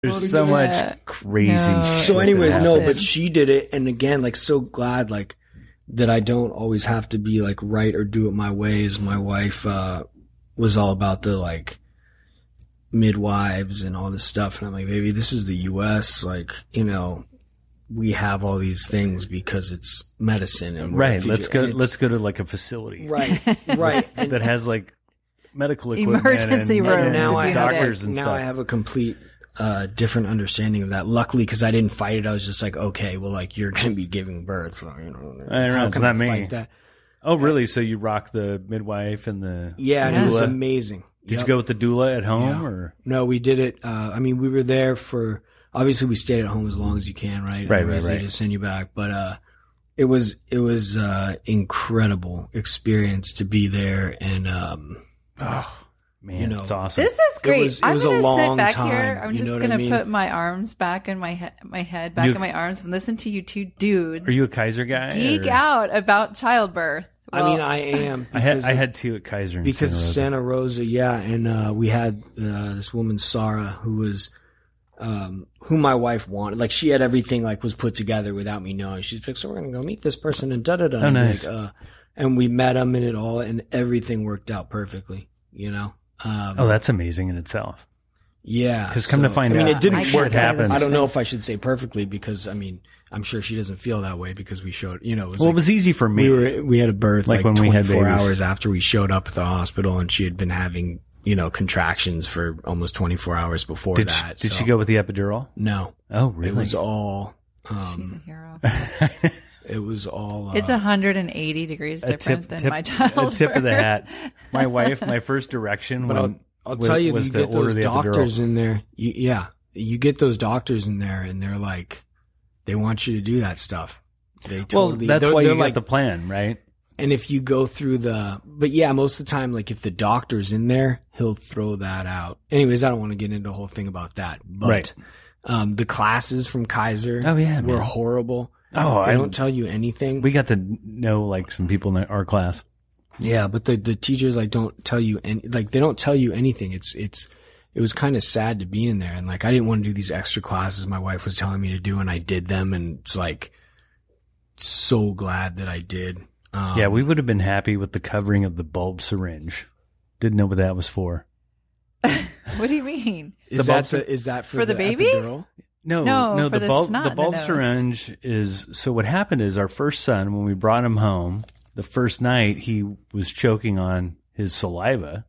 There's so much crazy shit. So anyways, but she did it. And again, like, so glad, like, that I don't always have to be like right or do it my way. As my wife, was all about the like midwives and all this stuff. And I'm like, baby, this is the US. Like, you know, we have all these things because it's medicine. And right. Let's go to like a facility. Right. Right. that has like medical equipment. Emergency rooms. And now I have a complete, different understanding of that. Luckily, because I didn't fight it, I was just like, okay, well, like, you're going to be giving birth. So, you know, I don't know. It's not me. That? Oh, really? So you rock the midwife and the and it was amazing. Did you go with the doula at home or? No, we did it. I mean, we were there for, obviously we stayed at home as long as you can, right? Right. They just send you back. But, it was incredible experience to be there. And, man, you know, it's awesome. This is great. It was I'm a going to sit back time, here. I'm just going to put my arms back in my head back in my arms and listen to you two dudes. Are you a Kaiser guy? Geek out about childbirth. Well, I mean, I am. I had two at Kaiser. Because Santa Rosa, and we had this woman, Sarah, who was, who my wife wanted. Like, she had everything, like, was put together without me knowing. She's like, so we're going to go meet this person and da-da-da. Oh, nice. Like, and we met him and it all, and everything worked out perfectly, you know? That's amazing in itself. Yeah. Because come to find out, it didn't work. Happens. I don't know if I should say perfectly because, I mean, I'm sure she doesn't feel that way because we showed, you know, it was easy for me. We had a birth like when 24 we had babies. hours after we showed up at the hospital, and she had been having, you know, contractions for almost 24 hours before that. Did she go with the epidural? No. Oh, really? It was all, she's a hero. It was all, it's 180 degrees different than my childbirth. A tip of the hat. My wife, my first direction. But I'll tell you, you get those doctors in there. You get those doctors in there and they're like, they want you to do that stuff. They totally, that's why you like got the plan, right? And if you go through but yeah, most of the time, like if the doctor's in there, he'll throw that out. Anyways, I don't want to get into a whole thing about that. But, the classes from Kaiser were horrible. Oh, they don't tell you anything. We got to know like some people in our class. Yeah, but the teachers like don't tell you they don't tell you anything. It was kind of sad to be in there, and like I didn't want to do these extra classes my wife was telling me to do, and I did them, and it's like so glad that I did. Yeah, we would have been happy with the covering of the bulb syringe. Didn't know what that was for. What do you mean? Is that for the baby? Epidural? No, the bulb syringe is, so what happened is our first son, when we brought him home, the first night he was choking on his saliva.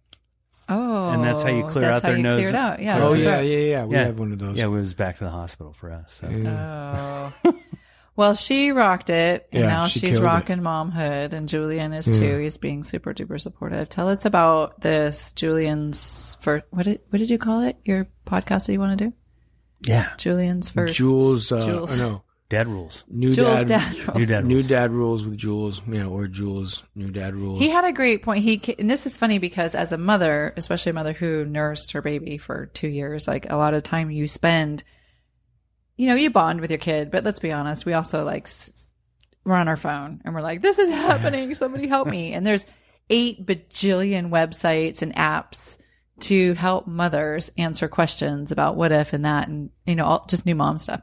Oh. And that's how you clear out their nose. Clear it out. Yeah. Oh, yeah. We have one of those. Yeah, it was back to the hospital for us. So. Oh. Well, she rocked it, and now she's rocking momhood, and Julian is too. He's being super duper supportive. Tell us about this, Julian's first, what did you call it? Your podcast that you want to do? Yeah. Julian's first. Jules. No. Dad rules. New dad rules with Jules. Yeah, or Jules. New dad rules. He had a great point. And this is funny because as a mother, especially a mother who nursed her baby for 2 years, like a lot of time you spend, you know, you bond with your kid, but let's be honest, we also like we're on our phone and we're like, this is happening. Somebody help me. And there's 8 bajillion websites and apps to help mothers answer questions about what if and that, and, you know, just new mom stuff.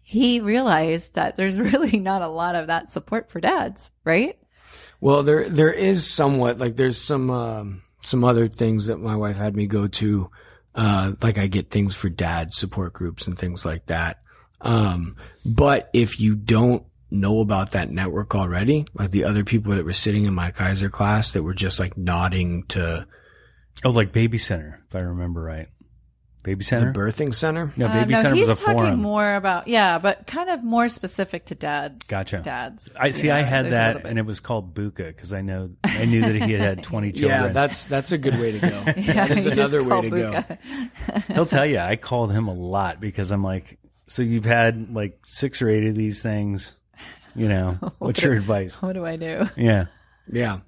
He realized that there's really not a lot of that support for dads, right? Well, there is somewhat, like there's some other things that my wife had me go to. Like I get things for dad support groups and things like that. But if you don't know about that network already, like the other people that were sitting in my Kaiser class that were just like nodding to. Oh, like Baby Center, if I remember right. Baby Center? The birthing center? No, Baby Center was a forum. He's talking more about, but kind of more specific to dads. Gotcha. Dads. I had that, and it was called Buka because I knew that he had 20 children. Yeah, that's a good way to go. That is another way to go. He'll tell you, I called him a lot because I'm like, so you've had like 6 or 8 of these things, you know, what's your advice? What do I do? Yeah. Yeah.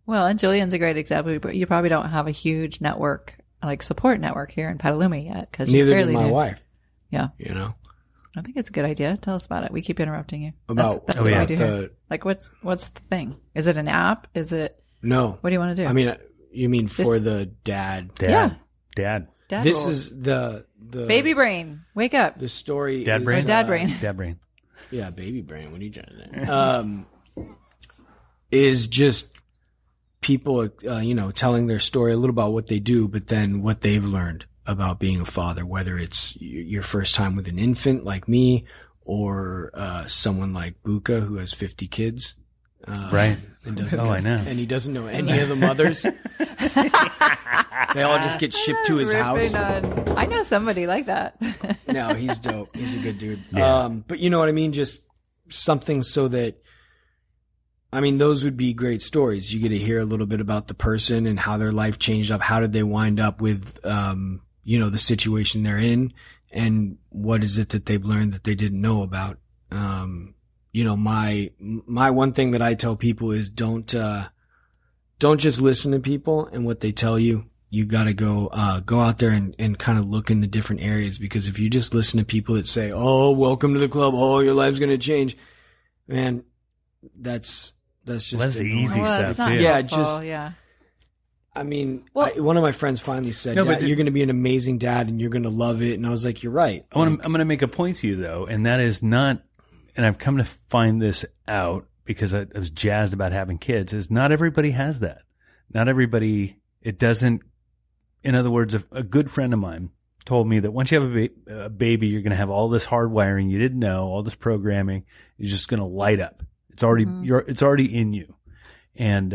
Well, and Julian's a great example, but you probably don't have a huge network, like support network here in Petaluma yet, because you're fairly new. Neither did my wife. Yeah, you know, I think it's a good idea. Tell us about it. We keep interrupting you. About that's what we do here. Like, what's the thing? Is it an app? Is it no? What do you want to do? I mean, you mean for the dad? Yeah, dad. Dad this rules. is the baby brain. Wake up. The story Dad is, brain? Dad brain. Dad brain. Yeah, baby brain. What are you trying to say? Is just people, telling their story a little about what they do, but then what they've learned about being a father, whether it's your first time with an infant like me or someone like Buka who has 50 kids. Right. And I know. And he doesn't know any of the mothers. They all just get shipped to his house. I know somebody like that. No, he's dope. He's a good dude. Yeah. But you know what I mean? Just something so that, those would be great stories. You get to hear a little bit about the person and how their life changed up. How did they wind up with, the situation they're in, and what is it that they've learned that they didn't know about? My one thing that I tell people is don't just listen to people and what they tell you. You got to go out there and kind of look in the different areas, because if you just listen to people that say, "Oh, welcome to the club. Oh, your life's going to change," man, that's just the easy well, stuff too. Yeah. One of my friends finally said, "You're going to be an amazing dad and you're going to love it." And I was like, "You're right." I'm going to make a point to you though, and that is not, and I've come to find this out because I was jazzed about having kids, is not everybody has that. Not everybody, it doesn't. In other words, a good friend of mine told me that once you have a baby, you're going to have all this hardwiring you didn't know, all this programming is just going to light up. It's already it's already in you, and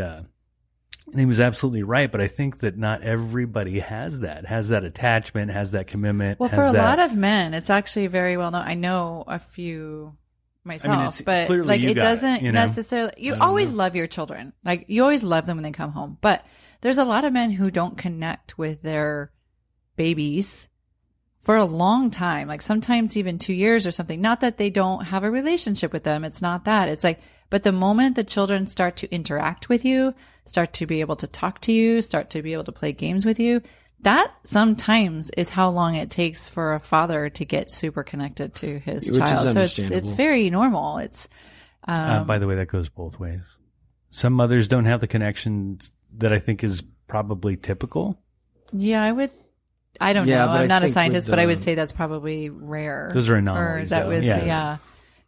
he was absolutely right. But I think that not everybody has that attachment, has that commitment. Well, for a lot of men, it's actually very well known. I know a few myself, but like it doesn't necessarily. You always love your children, like you always love them when they come home, but there's a lot of men who don't connect with their babies for a long time, like sometimes even 2 years or something. Not that they don't have a relationship with them. It's not that. It's like, but the moment the children start to interact with you, start to be able to talk to you, start to be able to play games with you, that sometimes is how long it takes for a father to get super connected to his child. So it's very normal. It's, by the way, that goes both ways. Some mothers don't have the connections that I think is probably typical. Yeah, I don't know. I'm not a scientist, but I would say that's probably rare. Those are anomalies.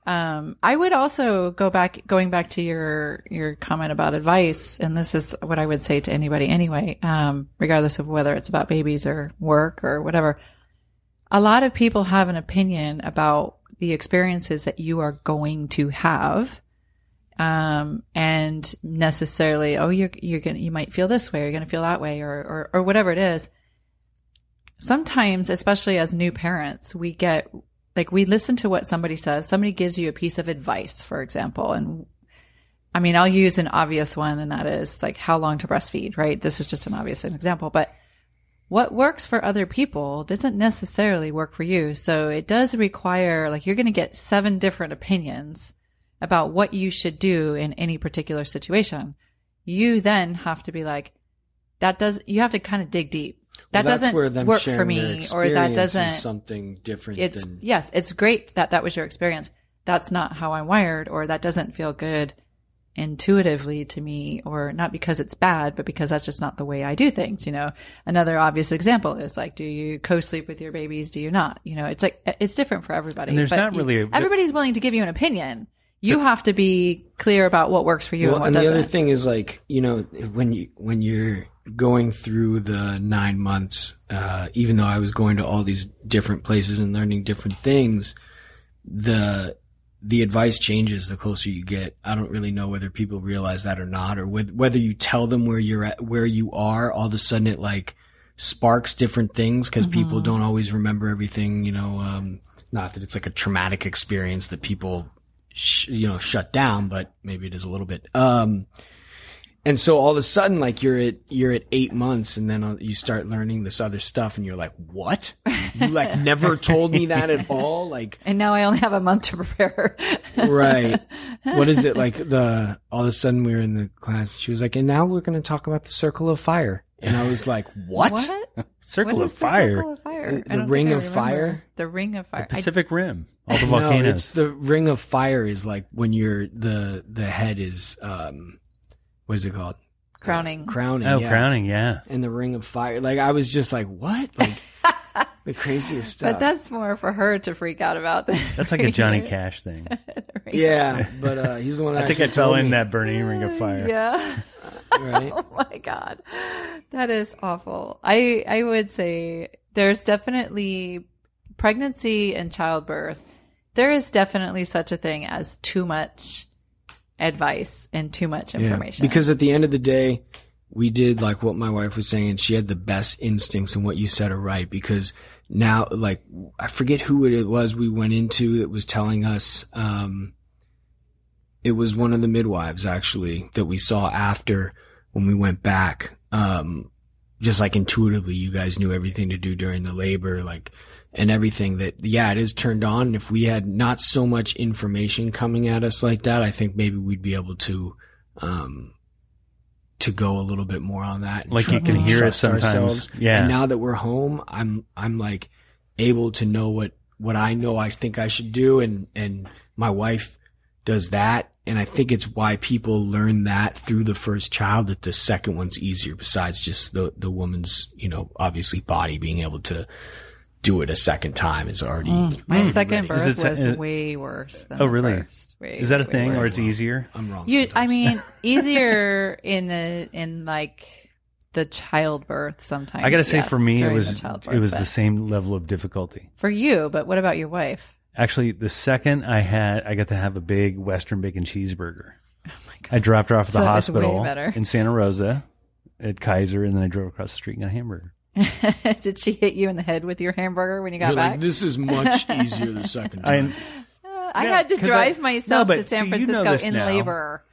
I would also going back to your comment about advice, and this is what I would say to anybody anyway, regardless of whether it's about babies or work or whatever. A lot of people have an opinion about the experiences that you are going to have. And necessarily, you might feel this way, or you're going to feel that way, or whatever it is. Sometimes, especially as new parents, we listen to what somebody says. Somebody gives you a piece of advice, for example. And I'll use an obvious one, and that is like how long to breastfeed, right? This is just an obvious example, but what works for other people doesn't necessarily work for you. So it does require, like, you're going to get 7 different opinions about what you should do in any particular situation. You then have to be like, you have to kind of dig deep. That doesn't work for me, or that doesn't something different. Yes, it's great that was your experience. That's not how I'm wired, or that doesn't feel good intuitively to me, or not because it's bad, but because that's just not the way I do things. Another obvious example is like, do you co-sleep with your babies? Do you not? It's like, it's different for everybody. And there's not really everybody's willing to give you an opinion. You have to be clear about what works for you and what doesn't. And the other thing is, like, when you're going through the 9 months, even though I was going to all these different places and learning different things, the advice changes the closer you get. I don't really know whether people realize that or not, or whether you tell them where you're at, where you are, all of a sudden it like sparks different things, because people don't always remember everything, not that it's like a traumatic experience that people shut down, but maybe it is a little bit. And so all of a sudden, like, you're at 8 months, and then you start learning this other stuff, and you're like, what? You like never told me that at all? Like, and now I only have a month to prepare. Right. What is it? Like, all of a sudden we were in the class, she was like, and now we're going to talk about the circle of fire. And I was like, what? Circle of fire? Circle of fire? The ring of fire? The ring of fire. The Pacific Rim. All the volcanoes. No, it's the ring of fire is like when the head is, what is it called? Crowning. Oh, yeah. crowning, yeah. And the Ring of Fire. Like, I was just like, what? Like, the craziest stuff. But that's more for her to freak out about. That's like a Johnny Cash thing. Yeah, but he's the one that I think I fell in that burning Ring of Fire. Yeah. Right? Oh my God. That is awful. I would say there's definitely pregnancy and childbirth. There is definitely such a thing as too much advice and too much information. Yeah, because at the end of the day, we did like what my wife was saying. She had the best instincts, and what you said are right. Because now, like, I forget who it was we went into that was telling us, it was one of the midwives actually that we saw after when we went back. Just like intuitively, you guys knew everything to do during the labor, like, and everything that, yeah, it is turned on. And if we had not so much information coming at us like that, I think maybe we'd be able to go a little bit more on that. Like you can hear it sometimes. Ourselves. Yeah. And now that we're home, I'm like able to know what I know I think I should do. And my wife does that. And I think it's why people learn that through the first child, that the second one's easier, besides just the woman's, obviously body being able to do it a second time is already. My second ready. birth was way worse than Oh, really? the first. Is that a thing, or it's easier? I'm wrong. Easier in like the childbirth sometimes. I got to say, yes, for me, it was the the same level of difficulty. For you, but what about your wife? Actually, the second I got to have a big Western bacon cheeseburger. Oh my God. I dropped her off at the hospital way better. in Santa Rosa at Kaiser, and then I drove across the street and got a hamburger. Did she hit you in the head with your hamburger when you got back? Like, this is much easier the second time. I had to drive myself to San Francisco in labor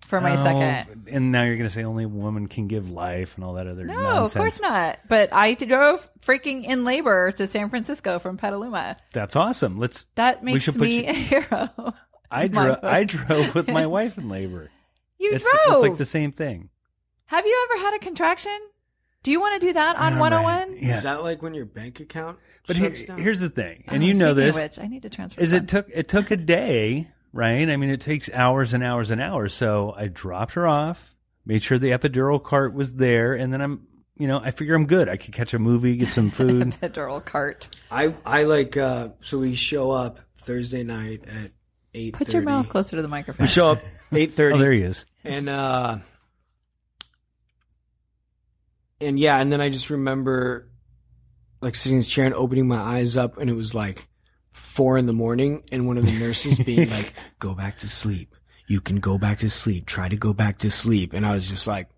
for my second. And now you're going to say only a woman can give life and all that other nonsense. No, of course not. But I drove freaking in labor to San Francisco from Petaluma. That's awesome. That makes me a hero. I drove with my wife in labor. It's drove? It's like the same thing. Have you ever had a contraction? Do you want to do that on 101? Yeah. Is that like when your bank account shuts down? Here's the thing, and you know this. Of which, I need to transfer. It took a day, right? I mean, it takes hours and hours and hours. So I dropped her off, made sure the epidural cart was there, and then I figure I'm good. I could catch a movie, get some food. Epidural cart. I like so we show up Thursday night at 8:30. Put your mouth closer to the microphone. We show up 8:30. Oh, there he is. And yeah, and then I just remember like sitting in this chair and opening my eyes up, and it was like 4 a.m, and one of the nurses being like, "Go back to sleep. You can go back to sleep. Try to go back to sleep." And I was just like,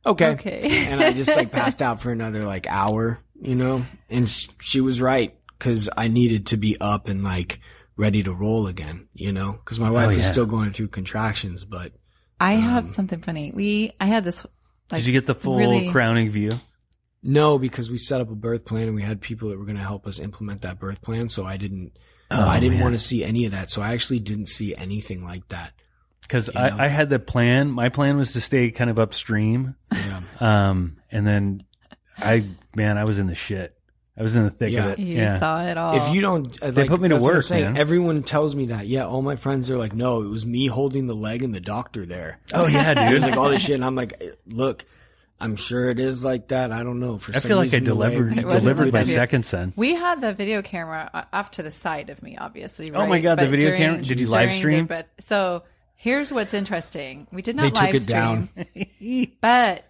okay. And I just like passed out for another like hour, and she was right, because I needed to be up and like ready to roll again, because my wife was still going through contractions. But I have something funny. I had this. Did you get the full crowning view? No, because we set up a birth plan and we had people that were going to help us implement that birth plan. So I didn't want to see any of that. So I actually didn't see anything like that. Because I had the plan. My plan was to stay kind of upstream. Yeah. And then I was in the shit. I was in the thick of it. You saw it all. If you don't, they put me to work, man. Everyone tells me that. Yeah, all my friends are like, no, it was me holding the leg and the doctor there. Oh yeah, dude. It was like all this shit, and I'm like, look, I'm sure it is like that. I don't know. I feel like I delivered my second son. We had the video camera off to the side of me, obviously. Right? Oh my God, the video camera! Did you live stream? So here's what's interesting. We did not live stream. They took it down. But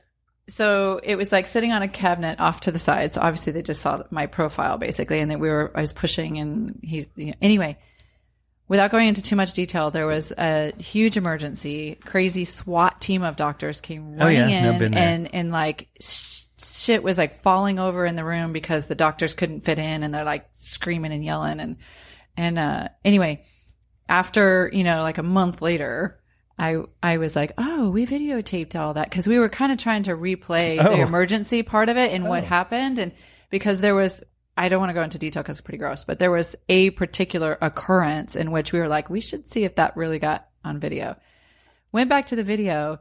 so it was like sitting on a cabinet off to the side. So obviously they just saw my profile basically, and then I was pushing, and anyway. Without going into too much detail, there was a huge emergency. Crazy SWAT team of doctors came running in, and like shit was like falling over in the room because the doctors couldn't fit in, and they're like screaming and yelling. And anyway, after like a month later, I was like, oh, we videotaped all that, because we were kind of trying to replay the emergency part of it and what happened, and because there was. I don't want to go into detail because it's pretty gross, but there was a particular occurrence in which we were like, we should see if that really got on video. Went back to the video.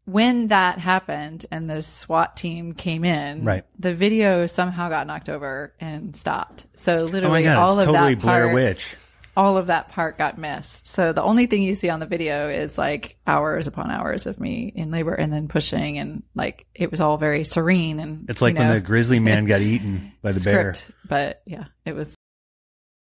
When that happened and the SWAT team came in, right, the video somehow got knocked over and stopped. So literally all of totally that Blair part, Witch. all of that part got missed. So the only thing you see on the video is like hours upon hours of me in labor and then pushing, and like it was all very serene. And it's like when the grizzly man got eaten by the bear. But yeah, it was